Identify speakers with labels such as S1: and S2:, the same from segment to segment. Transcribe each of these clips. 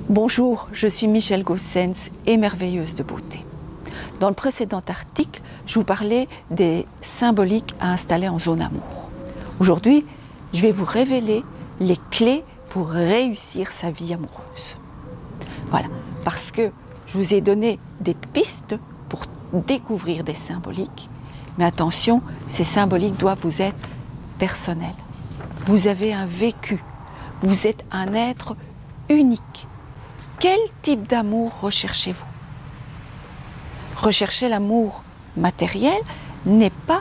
S1: Bonjour, je suis Michèle Gossens, émerveilleuse de beauté. Dans le précédent article, je vous parlais des symboliques à installer en zone amour. Aujourd'hui, je vais vous révéler les clés pour réussir sa vie amoureuse. Voilà, parce que je vous ai donné des pistes pour découvrir des symboliques, mais attention, ces symboliques doivent vous être personnels. Vous avez un vécu, vous êtes un être unique. Quel type d'amour recherchez-vous? Rechercher l'amour matériel n'est pas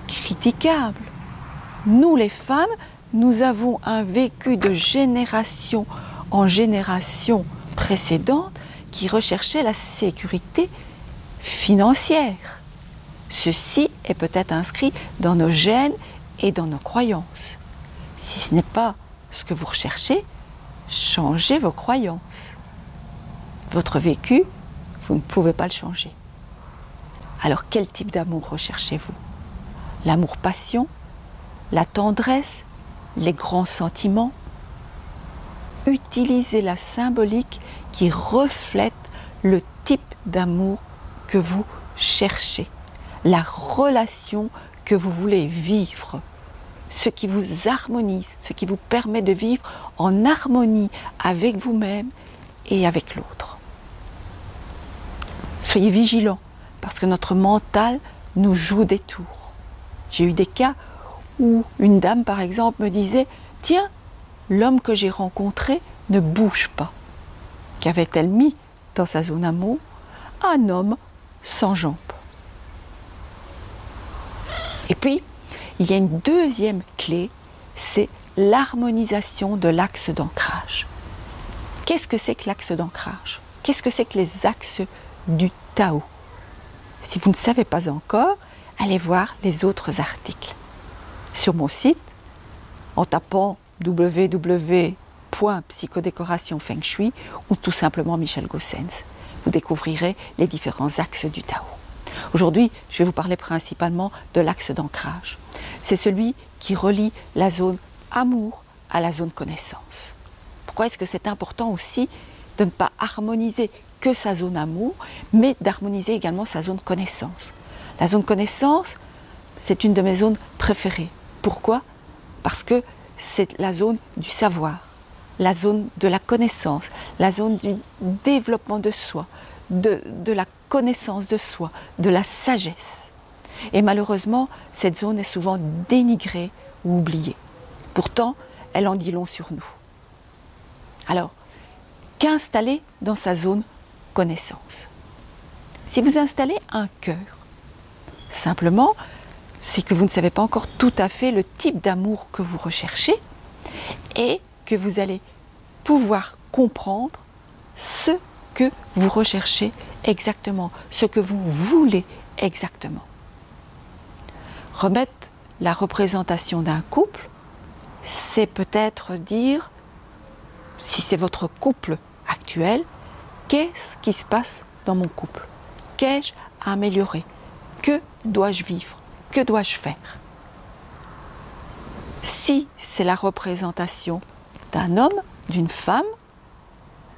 S1: critiquable. Nous les femmes, nous avons un vécu de génération en génération précédente qui recherchait la sécurité financière. Ceci est peut-être inscrit dans nos gènes et dans nos croyances. Si ce n'est pas ce que vous recherchez, changez vos croyances. Votre vécu, vous ne pouvez pas le changer. Alors quel type d'amour recherchez-vous? L'amour-passion, la tendresse, les grands sentiments? Utilisez la symbolique qui reflète le type d'amour que vous cherchez, la relation que vous voulez vivre, ce qui vous harmonise, ce qui vous permet de vivre en harmonie avec vous-même et avec l'autre. Soyez vigilants, parce que notre mental nous joue des tours. J'ai eu des cas où une dame, par exemple, me disait « Tiens, l'homme que j'ai rencontré ne bouge pas. » Qu'avait-elle mis dans sa zone amour? Un homme sans jambes. Et puis, il y a une deuxième clé, c'est l'harmonisation de l'axe d'ancrage. Qu'est-ce que c'est que l'axe d'ancrage? Qu'est-ce que c'est que les axes du Tao? Si vous ne savez pas encore, allez voir les autres articles. Sur mon site, en tapant www.psychodécoration Feng Shui ou tout simplement Michèle Gossens, vous découvrirez les différents axes du Tao. Aujourd'hui, je vais vous parler principalement de l'axe d'ancrage. C'est celui qui relie la zone amour à la zone connaissance. Pourquoi est-ce que c'est important aussi de ne pas harmoniser que sa zone amour, mais d'harmoniser également sa zone connaissance? La zone connaissance, c'est une de mes zones préférées. Pourquoi? Parce que c'est la zone du savoir, la zone de la connaissance, la zone du développement de soi, de la connaissance de soi, de la sagesse. Et malheureusement, cette zone est souvent dénigrée ou oubliée. Pourtant, elle en dit long sur nous. Alors, qu'installer dans sa zone connaissance? Si vous installez un cœur, simplement, c'est que vous ne savez pas encore tout à fait le type d'amour que vous recherchez et que vous allez pouvoir comprendre ce que vous recherchez exactement, ce que vous voulez exactement. Remettre la représentation d'un couple, c'est peut-être dire, si c'est votre couple actuel, qu'est-ce qui se passe dans mon couple? Qu'ai-je à améliorer? Que dois-je vivre? Que dois-je faire? Si c'est la représentation d'un homme, d'une femme,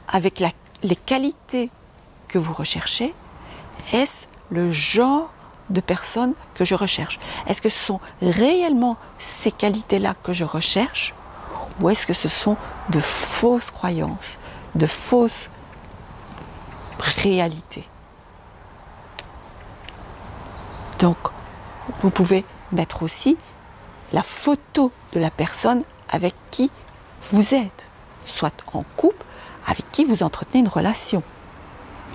S1: avec les qualités que vous recherchez, est-ce le genre de personne que je recherche? Est-ce que ce sont réellement ces qualités-là que je recherche? Ou est-ce que ce sont de fausses croyances, de fausses réalités? Donc, vous pouvez mettre aussi la photo de la personne avec qui vous êtes, soit en couple, avec qui vous entretenez une relation.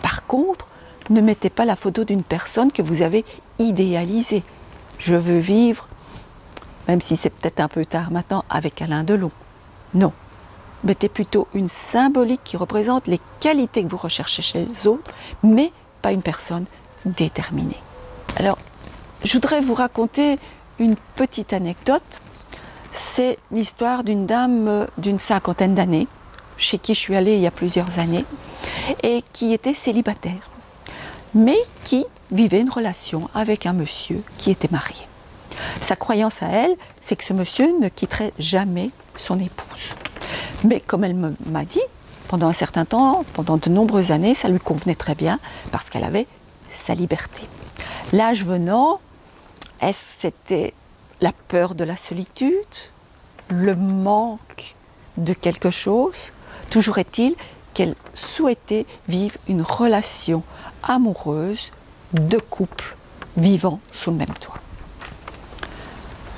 S1: Par contre, ne mettez pas la photo d'une personne que vous avez idéalisée. Je veux vivre, même si c'est peut-être un peu tard maintenant, avec Alain Delon. Non. Mettez plutôt une symbolique qui représente les qualités que vous recherchez chez les autres, mais pas une personne déterminée. Alors, je voudrais vous raconter une petite anecdote. C'est l'histoire d'une dame d'une cinquantaine d'années, chez qui je suis allée il y a plusieurs années, et qui était célibataire, mais qui vivait une relation avec un monsieur qui était marié. Sa croyance à elle, c'est que ce monsieur ne quitterait jamais son épouse. Mais comme elle m'a dit, Pendant un certain temps, pendant de nombreuses années, ça lui convenait très bien parce qu'elle avait sa liberté. L'âge venant, c'était la peur de la solitude, le manque de quelque chose? Toujours est-il qu'elle souhaitait vivre une relation amoureuse de couple vivant sous le même toit.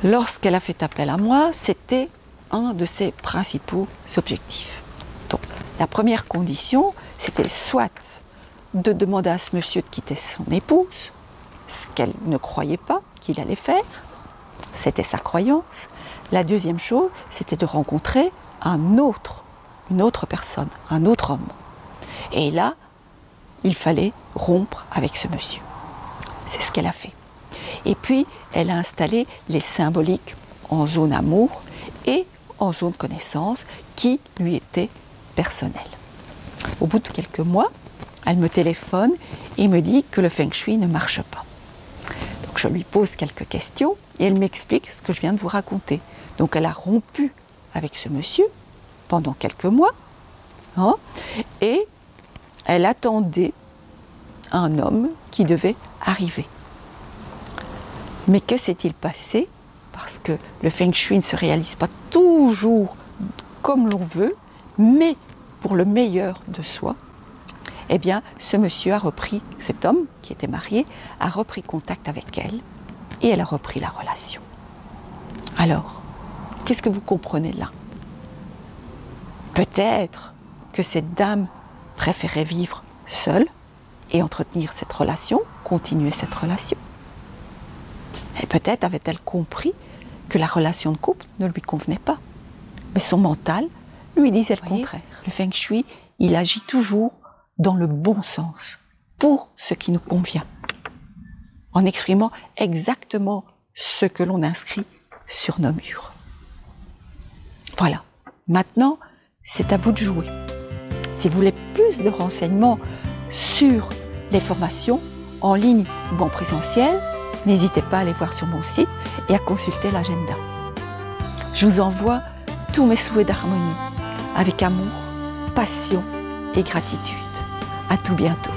S1: Lorsqu'elle a fait appel à moi, c'était un de ses principaux objectifs. Donc, la première condition, c'était soit de demander à ce monsieur de quitter son épouse, ce qu'elle ne croyait pas qu'il allait faire, c'était sa croyance. La deuxième chose, c'était de rencontrer une autre personne, un autre homme. Et là, il fallait rompre avec ce monsieur. C'est ce qu'elle a fait. Et puis, elle a installé les symboliques en zone amour et en zone connaissance qui lui étaient personnelles. Au bout de quelques mois, elle me téléphone et me dit que le feng shui ne marche pas. Donc je lui pose quelques questions et elle m'explique ce que je viens de vous raconter. Donc elle a rompu avec ce monsieur pendant quelques mois, hein, et elle attendait un homme qui devait arriver. Mais que s'est-il passé? Parce que le feng shui ne se réalise pas toujours comme l'on veut, mais pour le meilleur de soi. Eh bien, ce monsieur a repris, cet homme qui était marié, a repris contact avec elle et elle a repris la relation. Alors, qu'est-ce que vous comprenez là? Peut-être que cette dame préférait vivre seule et entretenir cette relation, continuer cette relation. Et peut-être avait-elle compris que la relation de couple ne lui convenait pas. Mais son mental lui disait le contraire. Le feng shui, il agit toujours dans le bon sens, pour ce qui nous convient, en exprimant exactement ce que l'on inscrit sur nos murs. Voilà. Maintenant, c'est à vous de jouer. Si vous voulez plus de renseignements sur les formations en ligne ou en présentiel, n'hésitez pas à aller voir sur mon site et à consulter l'agenda. Je vous envoie tous mes souhaits d'harmonie, avec amour, passion et gratitude. À tout bientôt.